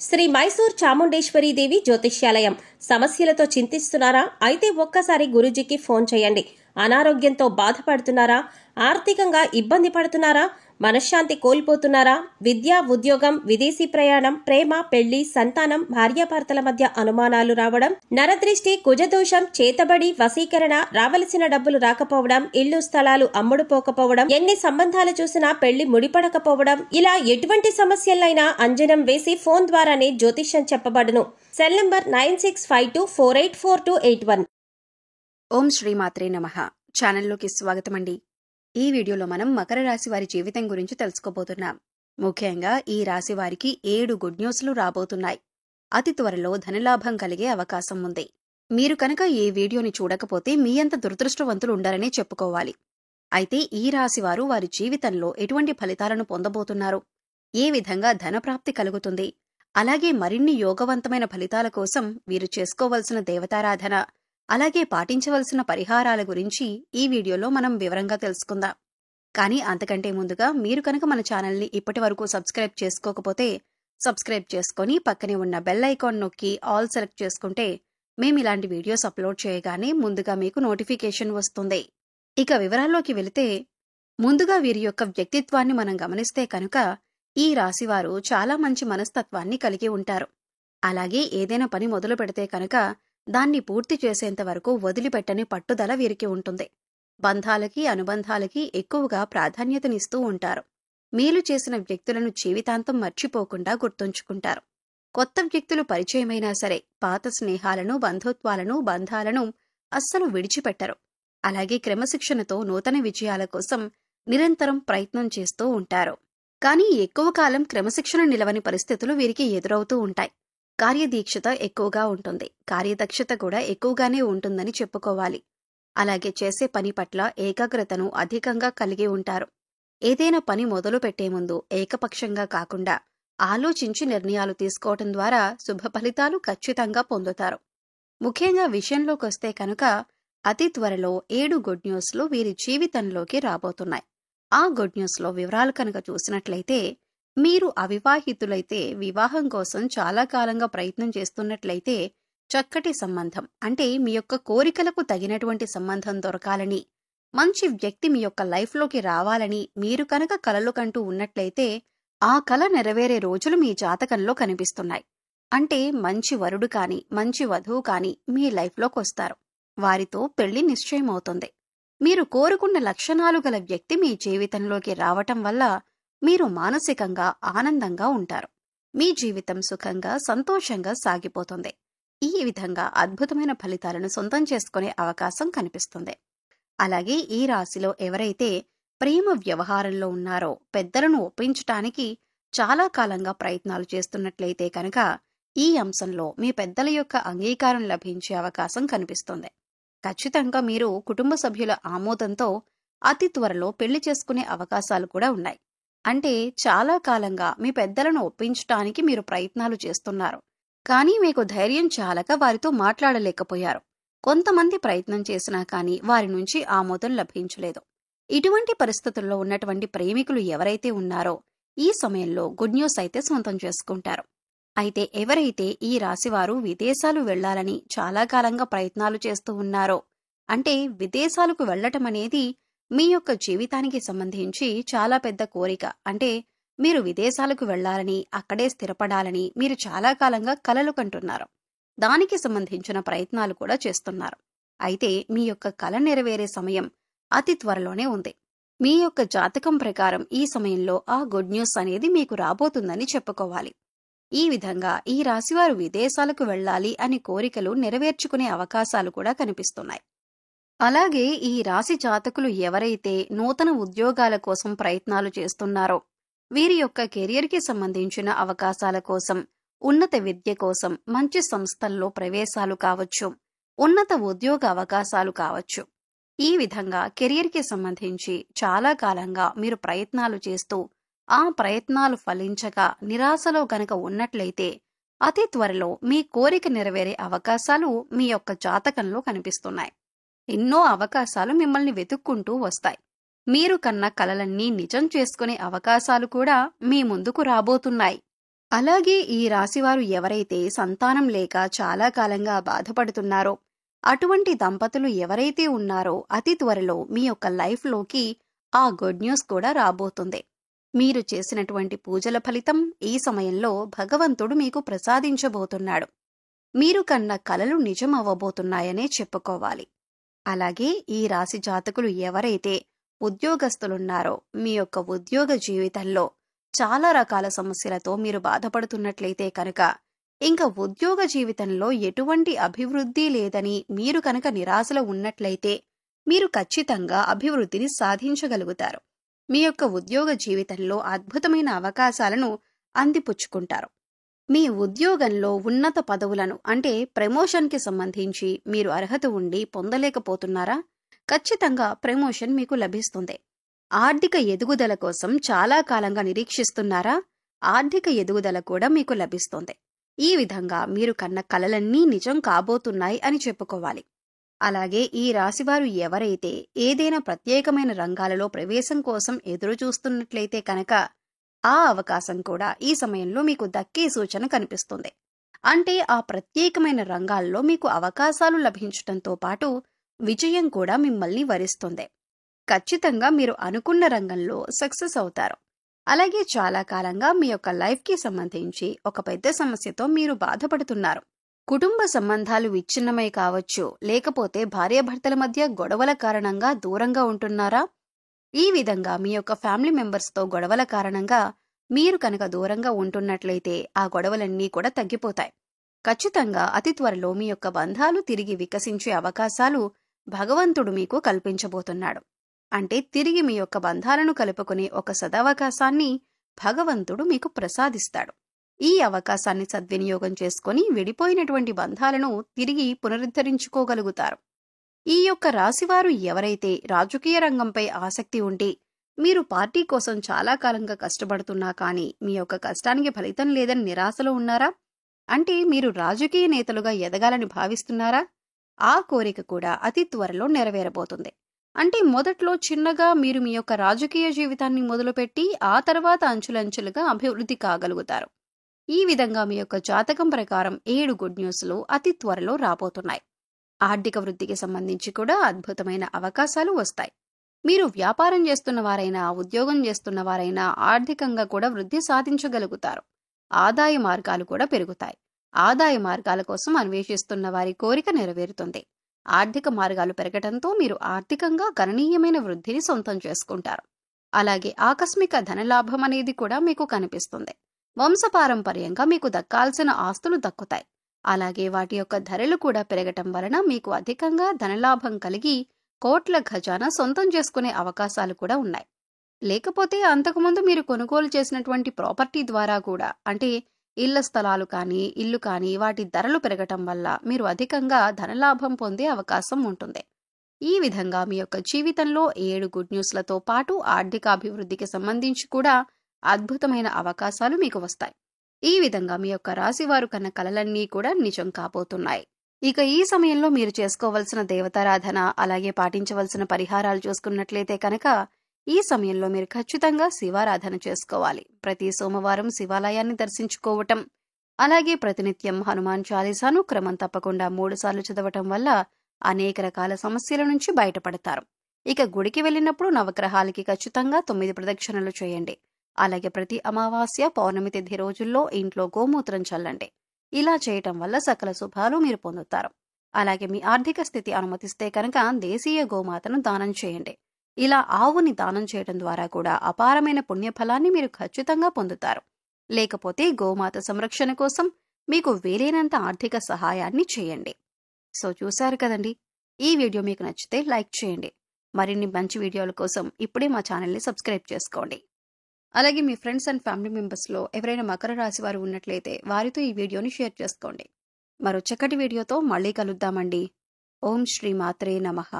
శ్రీ మైసూర్ చాముండేశ్వరి దేవి జ్యోతిష్యాలయం. సమస్యలతో చింతిస్తున్నారా? అయితే ఒక్కసారి గురూజీకి ఫోన్ చేయండి. అనారోగ్యంతో బాధపడుతున్నారా? ఆర్థికంగా ఇబ్బంది పడుతున్నారా? మనశ్శాంతి కోల్పోతున్నారా? విద్య, ఉద్యోగం, విదేశీ ప్రయాణం, ప్రేమ, పెళ్లి, సంతానం, భార్యాభర్తల మధ్య అనుమానాలు రావడం, నరదృష్టి, కుజదోషం, చేతబడి, వశీకరణ, రావలసిన డబ్బులు రాకపోవడం, ఇళ్లు స్థలాలు అమ్ముడుపోకపోవడం, ఎన్ని సంబంధాలు చూసినా పెళ్లి ముడిపడకపోవడం, ఇలా ఎటువంటి సమస్యలైనా అంజనం వేసి ఫోన్ ద్వారానే జ్యోతిష్యం చెప్పబడును. Cell number 9652484281. ఓం శ్రీమాత్రే నమః. ఛానల్లోకి స్వాగతమండి. ఈ వీడియోలో మనం మకర రాశి వారి జీవితం గురించి తెలుసుకోబోతున్నాం. ముఖ్యంగా ఈ రాశి వారికి 7 గుడ్ న్యూస్లు రాబోతున్నాయి. అతి త్వరలో ధనలాభం కలిగే అవకాశం ఉంది. మీరు కనుక ఈ వీడియోని చూడకపోతే మీ అంత దురదృష్టవంతులు ఉండారనే చెప్పుకోవాలి. అయితే ఈ రాశి వారి జీవితంలో ఎటువంటి ఫలితాలను పొందబోతున్నారు, ఏ విధంగా ధనప్రాప్తి కలుగుతుంది, అలాగే మరిన్ని యోగవంతమైన ఫలితాల కోసం వీరు చేసుకోవలసిన దేవతారాధన, అలాగే పాటించవలసిన పరిహారాల గురించి ఈ వీడియోలో మనం వివరంగా తెలుసుకుందాం. కానీ అంతకంటే ముందుగా మీరు కనుక మన ఛానల్ని ఇప్పటి వరకు సబ్స్క్రైబ్ చేసుకోకపోతే సబ్స్క్రైబ్ చేసుకుని పక్కనే ఉన్న బెల్ ఐకాన్ నొక్కి ఆల్ సెలెక్ట్ చేసుకుంటే మేము ఇలాంటి వీడియోస్ అప్లోడ్ చేయగానే ముందుగా మీకు నోటిఫికేషన్ వస్తుంది. ఇక వివరాల్లోకి వెళితే ముందుగా వీరి యొక్క వ్యక్తిత్వాన్ని మనం గమనిస్తే కనుక ఈ రాశివారు చాలా మంచి మనస్తత్వాన్ని కలిగి ఉంటారు. అలాగే ఏదైనా పని మొదలు పెడితే కనుక దాన్ని పూర్తి చేసేంత వరకు వదిలిపెట్టని పట్టుదల వీరికి ఉంటుంది. బంధాలకి, అనుబంధాలకి ఎక్కువగా ప్రాధాన్యతనిస్తూ ఉంటారు. మేలు చేసిన వ్యక్తులను జీవితాంతం మర్చిపోకుండా గుర్తుంచుకుంటారు. కొత్త వ్యక్తులు పరిచయమైనా సరే పాత స్నేహాలను, బంధాలను అస్సలు విడిచిపెట్టరు. అలాగే క్రమశిక్షణతో నూతన విజయాల కోసం నిరంతరం ప్రయత్నం చేస్తూ ఉంటారు. కానీ ఎక్కువ కాలం క్రమశిక్షణ నిలవని పరిస్థితులు వీరికి ఎదురవుతూ ఉంటాయి. కార్యదీక్షత ఎక్కువగా ఉంటుంది. కార్యదక్షత కూడా ఎక్కువగానే ఉంటుందని చెప్పుకోవాలి. అలాగే చేసే పని పట్ల ఏకాగ్రతను అధికంగా కలిగి ఉంటారు. ఏదైనా పని మొదలు పెట్టే ముందు ఏకపక్షంగా కాకుండా ఆలోచించి నిర్ణయాలు తీసుకోవటం ద్వారా శుభ ఫలితాలు ఖచ్చితంగా పొందుతారు. ముఖ్యంగా విషయంలోకొస్తే కనుక అతి త్వరలో 7 గుడ్ న్యూస్లు వీరి జీవితంలోకి రాబోతున్నాయి. ఆ గుడ్ న్యూస్లో వివరాలు కనుక చూసినట్లయితే, మీరు అవివాహితులైతే వివాహం కోసం చాలా కాలంగా ప్రయత్నం చేస్తున్నట్లయితే చక్కటి సంబంధం, అంటే మీ యొక్క కోరికలకు తగినటువంటి సంబంధం దొరకాలని, మంచి వ్యక్తి మీ యొక్క లైఫ్లోకి రావాలని మీరు కనుక కలలు కంటూ ఉన్నట్లయితే ఆ కల నెరవేరే రోజులు మీ జాతకంలో కనిపిస్తున్నాయి. అంటే మంచి వరుడు కాని, మంచి వధువు కాని మీ లైఫ్లోకి వస్తారు. వారితో పెళ్లి నిశ్చయమవుతుంది. మీరు కోరుకున్న లక్షణాలు గల వ్యక్తి మీ జీవితంలోకి రావటం వల్ల మీరు మానసికంగా ఆనందంగా ఉంటారు. మీ జీవితం సుఖంగా, సంతోషంగా సాగిపోతుంది. ఈ విధంగా అద్భుతమైన ఫలితాలను సొంతం చేసుకునే అవకాశం కనిపిస్తుంది. అలాగే ఈ రాశిలో ఎవరైతే ప్రేమ వ్యవహారంలో ఉన్నారో, పెద్దలను ఒప్పించటానికి చాలా కాలంగా ప్రయత్నాలు చేస్తున్నట్లయితే కనుక ఈ అంశంలో మీ పెద్దల యొక్క అంగీకారం లభించే అవకాశం కనిపిస్తుంది. ఖచ్చితంగా మీరు కుటుంబ సభ్యుల ఆమోదంతో అతి త్వరలో పెళ్లి చేసుకునే అవకాశాలు కూడా ఉన్నాయి. అంటే చాలా కాలంగా మీ పెద్దలను ఒప్పించటానికి మీరు ప్రయత్నాలు చేస్తున్నారు. కానీ మీకు ధైర్యం చాలక వారితో మాట్లాడలేకపోయారు. కొంతమంది ప్రయత్నం చేసినా కానీ వారి నుంచి ఆమోదం లభించలేదు. ఇటువంటి పరిస్థితుల్లో ఉన్నటువంటి ప్రేమికులు ఎవరైతే ఉన్నారో ఈ సమయంలో గుడ్ న్యూస్ అయితే సొంతం చేసుకుంటారు. అయితే ఎవరైతే ఈ రాశివారు విదేశాలు వెళ్లాలని చాలా కాలంగా ప్రయత్నాలు చేస్తూ ఉన్నారో, అంటే విదేశాలకు వెళ్లటం అనేది మీ యొక్క జీవితానికి సంబంధించి చాలా పెద్ద కోరిక. అంటే మీరు విదేశాలకు వెళ్లాలని, అక్కడే స్థిరపడాలని మీరు చాలా కాలంగా కలలు కంటున్నారు. దానికి సంబంధించిన ప్రయత్నాలు కూడా చేస్తున్నారు. అయితే మీ యొక్క కల నెరవేరే సమయం అతి త్వరలోనే ఉంది. మీ యొక్క జాతకం ప్రకారం ఈ సమయంలో ఆ గుడ్ న్యూస్ అనేది మీకు రాబోతుందని చెప్పుకోవాలి. ఈ విధంగా ఈ రాశివారు విదేశాలకు వెళ్లాలి అని కోరికలు నెరవేర్చుకునే అవకాశాలు కూడా కనిపిస్తున్నాయి. అలాగే ఈ రాశి జాతకులు ఎవరైతే నూతన ఉద్యోగాల కోసం ప్రయత్నాలు చేస్తున్నారో, వీరి యొక్క కెరియర్కి సంబంధించిన అవకాశాల కోసం, ఉన్నత విద్య కోసం, మంచి సంస్థల్లో ప్రవేశాలు కావచ్చు, ఉన్నత ఉద్యోగ అవకాశాలు కావచ్చు, ఈ విధంగా కెరియర్కి సంబంధించి చాలా కాలంగా మీరు ప్రయత్నాలు చేస్తూ ఆ ప్రయత్నాలు ఫలించక నిరాశలో గనక ఉన్నట్లయితే అతి త్వరలో మీ కోరిక నెరవేరే అవకాశాలు మీ యొక్క జాతకంలో కనిపిస్తున్నాయి. ఎన్నో అవకాశాలు మిమ్మల్ని వెతుక్కుంటూ వస్తాయి. మీరు కన్న కలలన్నీ నిజం చేసుకునే అవకాశాలు కూడా మీ ముందుకు రాబోతున్నాయి. అలాగే ఈ రాశివారు ఎవరైతే సంతానం లేక చాలా కాలంగా బాధపడుతున్నారో, అటువంటి దంపతులు ఎవరైతే ఉన్నారో అతి త్వరలో మీ యొక్క లైఫ్లోకి ఆ గుడ్ న్యూస్ కూడా రాబోతుంది. మీరు చేసినటువంటి పూజల ఫలితం ఈ సమయంలో భగవంతుడు మీకు ప్రసాదించబోతున్నాడు. మీరు కన్న కలలు నిజం అవ్వబోతున్నాయనే చెప్పుకోవాలి. అలాగే ఈ రాశి జాతకులు ఎవరైతే ఉద్యోగస్తులున్నారో, మీ యొక్క ఉద్యోగ జీవితంలో చాలా రకాల సమస్యలతో మీరు బాధపడుతున్నట్లయితే కనుక, ఇంకా ఉద్యోగ జీవితంలో ఎటువంటి అభివృద్ధి లేదని మీరు కనుక నిరాశలో ఉన్నట్లయితే, మీరు ఖచ్చితంగా అభివృద్ధిని సాధించగలుగుతారు. మీ యొక్క ఉద్యోగ జీవితంలో అద్భుతమైన అవకాశాలను అందిపుచ్చుకుంటారు. మీ ఉద్యోగంలో ఉన్నత పదవులను అంటే ప్రమోషన్కి సంబంధించి మీరు అర్హత ఉండి పొందలేకపోతున్నారా? ఖచ్చితంగా ప్రమోషన్ మీకు లభిస్తుంది. ఆర్థిక ఎదుగుదల కోసం చాలా కాలంగా నిరీక్షిస్తున్నారా? ఆర్థిక ఎదుగుదల కూడా మీకు లభిస్తుంది. ఈ విధంగా మీరు కన్న కలలన్నీ నిజం కాబోతున్నాయి అని చెప్పుకోవాలి. అలాగే ఈ రాశివారు ఎవరైతే ఏదైనా ప్రత్యేకమైన రంగాలలో ప్రవేశం కోసం ఎదురు చూస్తున్నట్లయితే కనుక, ఆ అవకాశం కూడా ఈ సమయంలో మీకు దక్కే సూచన కనిపిస్తుంది. అంటే ఆ ప్రత్యేకమైన రంగాల్లో మీకు అవకాశాలు లభించడంతో పాటు విజయం కూడా మిమ్మల్ని వరిస్తుంది. ఖచ్చితంగా మీరు అనుకున్న రంగంలో సక్సెస్ అవుతారు. అలాగే చాలా కాలంగా మీ యొక్క లైఫ్కి సంబంధించి ఒక పెద్ద సమస్యతో మీరు బాధపడుతున్నారు. కుటుంబ సంబంధాలు విచ్ఛిన్నమై కావచ్చు, లేకపోతే భార్యాభర్తల మధ్య గొడవల కారణంగా దూరంగా ఉంటున్నారా? ఈ విధంగా మీ యొక్క ఫ్యామిలీ మెంబర్స్తో గొడవల కారణంగా మీరు కనుక దూరంగా ఉంటున్నట్లయితే ఆ గొడవలన్నీ కూడా తగ్గిపోతాయి. ఖచ్చితంగా అతి త్వరలో మీ యొక్క బంధాలు తిరిగి వికసించే అవకాశాలు భగవంతుడు మీకు కల్పించబోతున్నాడు. అంటే తిరిగి మీ యొక్క బంధాలను కలుపుకునే ఒక సదవకాశాన్ని భగవంతుడు మీకు ప్రసాదిస్తాడు. ఈ అవకాశాన్ని సద్వినియోగం చేసుకుని విడిపోయినటువంటి బంధాలను తిరిగి పునరుద్ధరించుకోగలుగుతారు. ఈ యొక్క రాశివారు ఎవరైతే రాజకీయ రంగంపై ఆసక్తి ఉండి మీరు పార్టీ కోసం చాలా కాలంగా కష్టపడుతున్నా కానీ మీ యొక్క కష్టానికి ఫలితం లేదని నిరాశలో ఉన్నారా? అంటే మీరు రాజకీయ నేతలుగా ఎదగాలని భావిస్తున్నారా? ఆ కోరిక కూడా అతి త్వరలో నెరవేరబోతుంది. అంటే మొదట్లో చిన్నగా మీరు మీ యొక్క రాజకీయ జీవితాన్ని మొదలుపెట్టి ఆ తర్వాత అంచులంచులుగా అభివృద్ధి కాగలుగుతారు. ఈ విధంగా మీ యొక్క జాతకం ప్రకారం 7 గుడ్ న్యూస్లు అతి త్వరలో రాబోతున్నాయి. ఆర్థిక వృద్ధికి సంబంధించి కూడా అద్భుతమైన అవకాశాలు వస్తాయి. మీరు వ్యాపారం చేస్తున్నవారైనా, ఉద్యోగం చేస్తున్నవారైనా ఆర్థికంగా కూడా వృద్ధి సాధించగలుగుతారు. ఆదాయ మార్గాలు కూడా పెరుగుతాయి. ఆదాయ మార్గాల కోసం అన్వేషిస్తున్న వారి కోరిక నెరవేరుతుంది. ఆర్థిక మార్గాలు పెరగటంతో మీరు ఆర్థికంగా గణనీయమైన వృద్ధిని సొంతం చేసుకుంటారు. అలాగే ఆకస్మిక ధనలాభం అనేది కూడా మీకు కనిపిస్తుంది. వంశపారంపర్యంగా మీకు దక్కాల్సిన ఆస్తులు దక్కుతాయి. అలాగే వాటి యొక్క ధరలు కూడా పెరగటం వలన మీకు అధికంగా ధనలాభం కలిగి కోట్ల ఖజానా సొంతం చేసుకునే అవకాశాలు కూడా ఉన్నాయి. లేకపోతే అంతకుముందు మీరు కొనుగోలు చేసినటువంటి ప్రాపర్టీ ద్వారా కూడా, అంటే ఇళ్ల స్థలాలు కానీ ఇల్లు కానీ వాటి ధరలు పెరగటం వల్ల మీరు అధికంగా ధనలాభం పొందే అవకాశం ఉంటుంది. ఈ విధంగా మీ యొక్క జీవితంలో 7 గుడ్ న్యూస్లతో పాటు ఆర్థిక అభివృద్ధికి సంబంధించి కూడా అద్భుతమైన అవకాశాలు మీకు వస్తాయి. ఈ విధంగా మీ యొక్క రాశివారు కన్న కలలన్నీ కూడా నిజం కాబోతున్నాయి. ఇక ఈ సమయంలో మీరు చేసుకోవలసిన దేవతారాధన, అలాగే పాటించవలసిన పరిహారాలు చూసుకున్నట్లయితే కనుక, ఈ సమయంలో మీరు ఖచ్చితంగా శివారాధన చేసుకోవాలి. ప్రతి సోమవారం శివాలయాన్ని దర్శించుకోవటం, అలాగే ప్రతినిత్యం హనుమాన్ చాలీసాను క్రమం తప్పకుండా 3 సార్లు చదవటం వల్ల అనేక రకాల సమస్యల నుంచి బయటపడతారు. ఇక గుడికి వెళ్ళినప్పుడు నవగ్రహాలకి ఖచ్చితంగా 9 ప్రదక్షిణలు చేయండి. అలాగే ప్రతి అమావాస్య, పౌర్ణమి తిథి రోజుల్లో ఇంట్లో గోమూత్రం చల్లండి. ఇలా చేయటం వల్ల సకల శుభాలు మీరు పొందుతారు. అలాగే మీ ఆర్థిక స్థితి అనుమతిస్తే కనుక దేశీయ గోమాతను దానం చేయండి. ఇలా ఆవుని దానం చేయడం ద్వారా కూడా అపారమైన పుణ్యఫలాన్ని మీరు ఖచ్చితంగా పొందుతారు. లేకపోతే గోమాత సంరక్షణ కోసం మీకు వీలైనంత ఆర్థిక సహాయాన్ని చేయండి. సో చూశారు కదండి, ఈ వీడియో మీకు నచ్చితే లైక్ చేయండి. మరిన్ని మంచి వీడియోల కోసం ఇప్పుడే మా ఛానల్ని సబ్స్క్రైబ్ చేసుకోండి. అలాగే మీ ఫ్రెండ్స్ అండ్ ఫ్యామిలీ మెంబర్స్లో ఎవరైనా మకర రాశి వారు ఉన్నట్లయితే వారితో ఈ వీడియోని షేర్ చేసుకోండి. మరో చక్కటి వీడియోతో మళ్ళీ కలుద్దామండి. ఓం శ్రీ మాత్రే నమః.